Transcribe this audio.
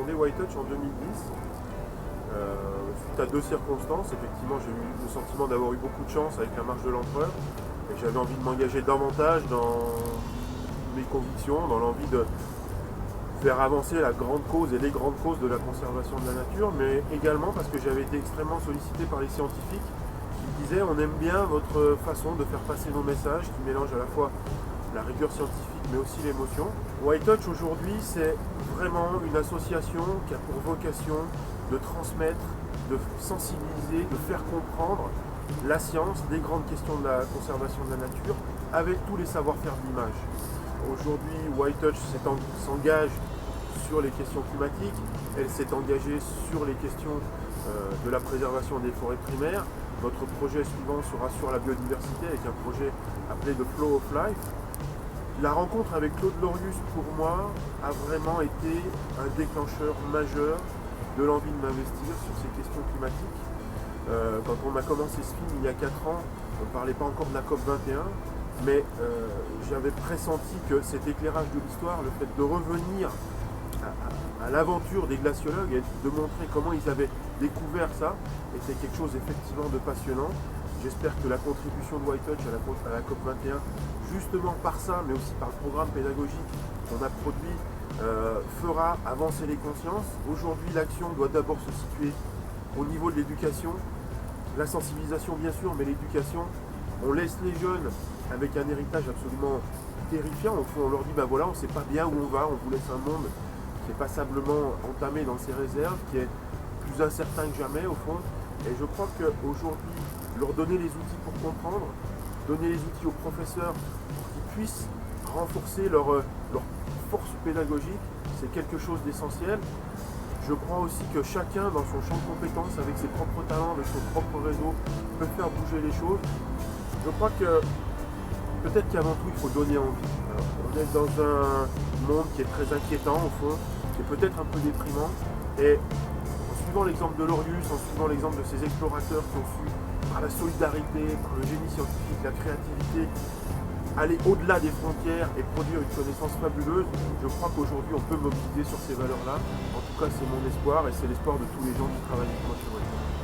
fondé White Touch en 2010. Suite à deux circonstances, effectivement, j'ai eu le sentiment d'avoir eu beaucoup de chance avec la marche de l'empereur. Et j'avais envie de m'engager davantage dans mes convictions, dans l'envie de faire avancer la grande cause et les grandes causes de la conservation de la nature, mais également parce que j'avais été extrêmement sollicité par les scientifiques qui me disaient on aime bien votre façon de faire passer nos messages qui mélange à la fois la rigueur scientifique mais aussi l'émotion. White Touch aujourd'hui c'est vraiment une association qui a pour vocation de transmettre, de sensibiliser, de faire comprendre la science des grandes questions de la conservation de la nature avec tous les savoir-faire de l'image. Aujourd'hui, White Touch s'engage sur les questions climatiques, elle s'est engagée sur les questions de la préservation des forêts primaires. Notre projet suivant sera sur la biodiversité avec un projet appelé The Flow of Life. La rencontre avec Claude Lorius, pour moi, a vraiment été un déclencheur majeur de l'envie de m'investir sur ces questions climatiques. Quand on a commencé ce film il y a 4 ans, on ne parlait pas encore de la COP 21, mais j'avais pressenti que cet éclairage de l'histoire, le fait de revenir à l'aventure des glaciologues et de montrer comment ils avaient découvert ça, était quelque chose effectivement de passionnant. J'espère que la contribution de White Touch à la COP 21, justement par ça, mais aussi par le programme pédagogique qu'on a produit, fera avancer les consciences. Aujourd'hui, l'action doit d'abord se situer au niveau de l'éducation, la sensibilisation bien sûr, mais l'éducation. On laisse les jeunes avec un héritage absolument terrifiant. Au fond, on leur dit, ben voilà, on ne sait pas bien où on va, on vous laisse un monde qui est passablement entamé dans ses réserves, qui est plus incertain que jamais au fond. Et je crois qu'aujourd'hui, leur donner les outils pour comprendre, donner les outils aux professeurs pour qu'ils puissent renforcer leur force pédagogique, c'est quelque chose d'essentiel. Je crois aussi que chacun, dans son champ de compétences, avec ses propres talents, avec son propre réseau, peut faire bouger les choses. Je crois que peut-être qu'avant tout, il faut donner envie. Alors, on est dans un monde qui est très inquiétant, au fond, qui est peut-être un peu déprimant. Et en suivant l'exemple de Lorius, en suivant l'exemple de ces explorateurs qui ont su, par la solidarité, par le génie scientifique, la créativité, aller au-delà des frontières et produire une connaissance fabuleuse, je crois qu'aujourd'hui, on peut mobiliser sur ces valeurs-là. En tout cas, c'est mon espoir et c'est l'espoir de tous les gens qui travaillent avec moi chez White Touch.